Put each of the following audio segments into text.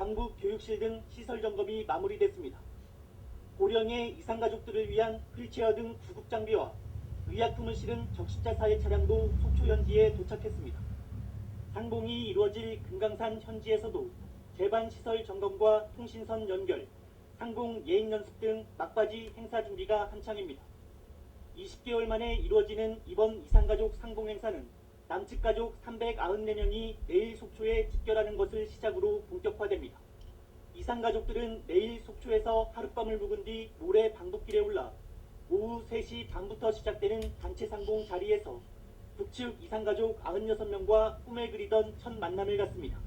강북 교육실 등 시설 점검이 마무리됐습니다. 고령의 이산가족들을 위한 휠체어 등 구급 장비와 의약품을 실은 적십자 사회 차량도 속초 현지에 도착했습니다. 상봉이 이루어질 금강산 현지에서도 제반 시설 점검과 통신선 연결, 상봉 예행 연습 등 막바지 행사 준비가 한창입니다. 20개월 만에 이루어지는 이번 이산가족 상봉 행사는 남측 가족 394명이 내일 속초에 집결하는 것을 시작으로 본격화됩니다. 이산가족들은 내일 속초에서 하룻밤을 묵은 뒤 모레 방북길에 올라 오후 3시 반부터 시작되는 단체 상봉 자리에서 북측 이산가족 96명과 꿈에 그리던 첫 만남을 갖습니다.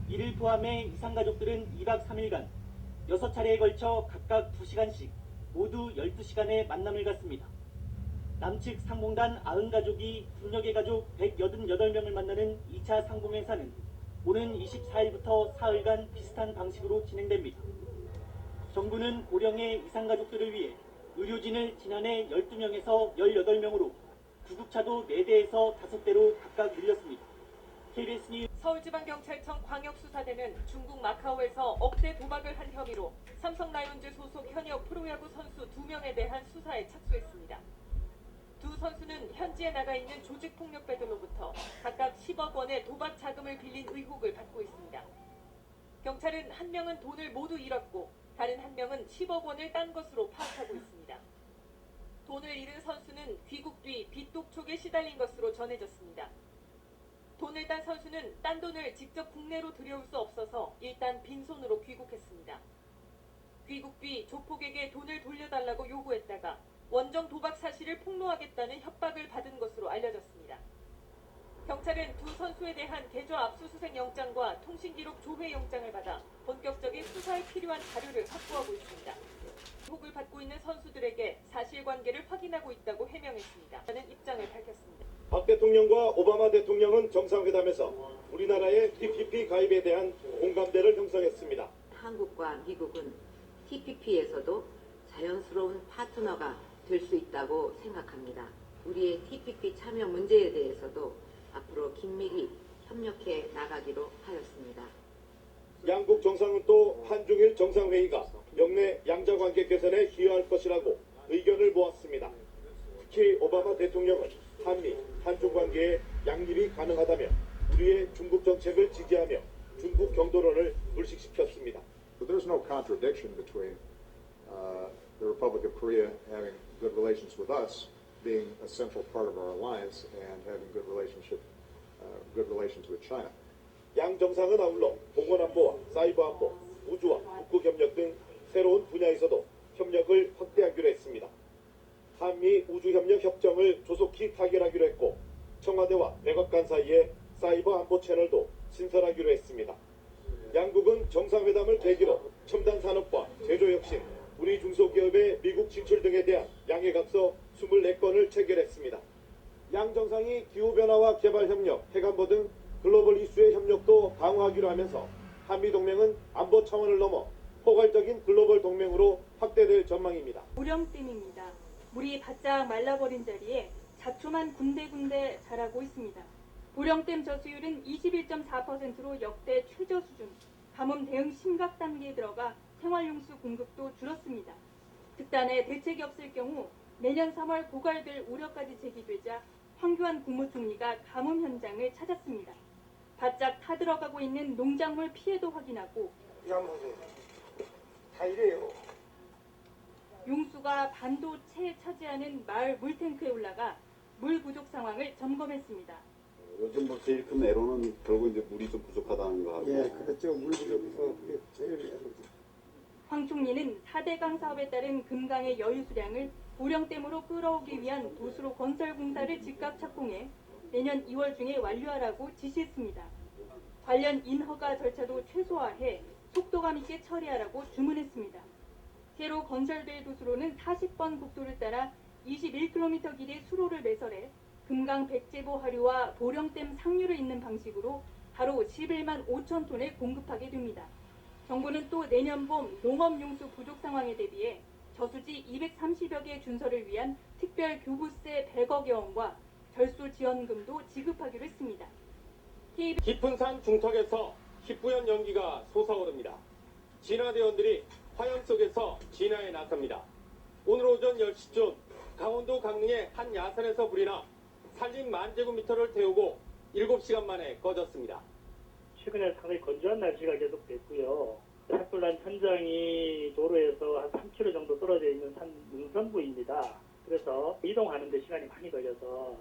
이를 포함해 이산가족들은 2박 3일간 6차례에 걸쳐 각각 2시간씩 모두 12시간의 만남을 갖습니다. 남측 상봉단 90가족이 북녘의 가족 188명을 만나는 2차 상봉 행사는 오는 24일부터 사흘간 비슷한 방식으로 진행됩니다. 정부는 고령의 이산가족들을 위해 의료진을 지난해 12명에서 18명으로 구급차도 4대에서 5대로 각각 늘렸습니다. KBS 뉴스 서울지방경찰청 광역수사대는 중국 마카오에서 억대 도박을 한 혐의로 삼성 라이온즈 소속 현역 프로야구 선수 2명에 대한 수사에 착수했습니다. 두 선수는 현지에 나가 있는 조직폭력배들로부터 각각 10억 원의 도박 자금을 빌린 의혹을 받고 있습니다. 경찰은 한 명은 돈을 모두 잃었고 다른 한 명은 10억 원을 딴 것으로 파악하고 있습니다. 돈을 잃은 선수는 귀국 뒤 빚독촉에 시달린 것으로 전해졌습니다. 돈을 딴 선수는 딴 돈을 직접 국내로 들여올 수 없어서 일단 빈손으로 귀국했습니다. 귀국 뒤 조폭에게 돈을 돌려달라고 요구했다가 원정 도박 사실을 폭로하겠다는 협박을 받은 것으로 알려졌습니다. 경찰은 두 선수에 대한 대조 압수수색 영장과 통신기록 조회 영장을 받아 본격적인 수사에 필요한 자료를 확보하고 있습니다. 의혹을 받고 있는 선수들에게 사실관계를 확인하고 있다고 해명했습니다. 라는 입장을 밝혔습니다. 박 대통령과 오바마 대통령은 정상회담에서 우리나라의 TPP 가입에 대한 공감대를 형성했습니다. 한국과 미국은 TPP에서도 자연스러운 파트너가 될 수 있다고 생각합니다. 우리의 TPP 참여 문제에 대해서도 앞으로 긴밀히 협력해 나가기로 하였습니다. 양국 정상은 또 한중일 정상회의가 영내 양자관계 개선에 기여할 것이라고 의견을 모았습니다. 특히 오바마 대통령은 한미, 한중 관계에 양립이 가능하다며 우리의 중국 정책을 지지하며 중국 경도론을 불식시켰습니다. But there's no contradiction between the Republic of Korea having good relations with us, being a central part of our alliance, and having good relations with China. 양 정상은 아울러 공원안보와 사이버안보, 우주와 북극협력 등 새로운 분야에서도 협력을 확대하기로 했습니다. 한미 우주협력 협정을 조속히 타결하기로 했고 청와대와 백악관 사이에 사이버 안보 채널도 신설하기로 했습니다. 양국은 정상회담을 계기로 첨단 산업과 제조혁신, 우리 중소기업의 미국 진출 등에 대한 양해각서 24건을 체결했습니다. 양 정상이 기후변화와 개발협력, 해관보 등 글로벌 이슈의 협력도 강화하기로 하면서 한미동맹은 안보 차원을 넘어 포괄적인 글로벌 동맹으로 확대될 전망입니다. 우령댐입니다. 물이 바짝 말라버린 자리에 잡초만 군데군데 자라고 있습니다. 우령댐 저수율은 21.4%로 역대 최저 수준, 가뭄 대응 심각 단계에 들어가 생활용수 공급도 줄었습니다. 특단의 대책이 없을 경우 내년 3월 고갈될 우려까지 제기되자 황교안 국무총리가 가뭄 현장을 찾았습니다. 바짝 타들어가고 있는 농작물 피해도 확인하고 다 이래요. 용수가 반도체에 차지하는 마을 물탱크에 올라가 물 부족 상황을 점검했습니다. 요즘 뭐 제일 큰 애로는 결국 이제 물이 좀 부족하다는 거 하고. 예, 그렇죠. 물 부족해서 그게 제일 애로죠. 황 총리는 4대강 사업에 따른 금강의 여유 수량을 우령댐으로 끌어오기 위한 도수로 건설 공사를 즉각 착공해 내년 2월 중에 완료하라고 지시했습니다. 관련 인허가 절차도 최소화해 속도감 있게 처리하라고 주문했습니다. 새로 건설될 도수로는 40번 국도를 따라 21km 길이의 수로를 매설해 금강 백제보 하류와 보령댐 상류를 잇는 방식으로 하루 11만 5천 톤을 공급하게 됩니다. 정부는 또 내년 봄 농업용수 부족 상황에 대비해 저수지 230여 개 준설을 위한 특별 교부세 100억여 원과 절수 지원금도 지급하기로 했습니다. 깊은 산 중턱에서 희뿌연 연기가 솟아오릅니다. 진화대원들이 화형 속에서 진화에 나섭니다. 오늘 오전 10시쯤 강원도 강릉의 한 야산에서 불이 나 산림 10,000제곱미터를 태우고 7시간 만에 꺼졌습니다. 최근에 상당히 건조한 날씨가 계속됐고요. 삭불난 현장이 도로에서 한 3km 정도 떨어져 있는 산 능선부입니다. 그래서 이동하는 데 시간이 많이 걸려서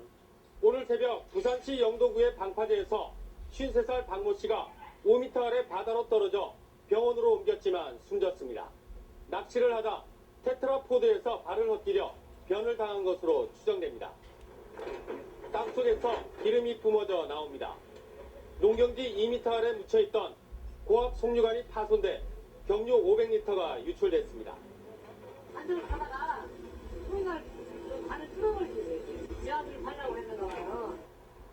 오늘 새벽 부산시 영도구의 방파제에서 53살 박모 씨가 5m 아래 바다로 떨어져 병원으로 옮겼지만 숨졌습니다. 낚시를 하다 테트라포드에서 발을 헛디뎌 변을 당한 것으로 추정됩니다. 땅속에서 기름이 뿜어져 나옵니다. 농경지 2m 아래 묻혀있던 고압 송유관이 파손돼 경유 500리터가 유출됐습니다. 안으로 가다가 소리가 안을 뚫어버리지. 지하수를 팔라고 했는가 봐요.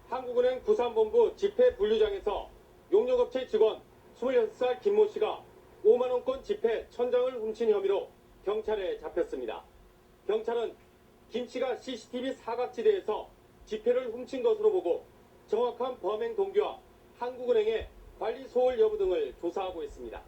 한국은행 부산본부 지폐분류장에서 용역업체 직원 26살 김모 씨가 5만 원권 지폐 1000장을 훔친 혐의로 경찰에 잡혔습니다. 경찰은 김 씨가 CCTV 사각지대에서 지폐를 훔친 것으로 보고 정확한 범행 동기와 한국은행의 관리 소홀 여부 등을 조사하고 있습니다.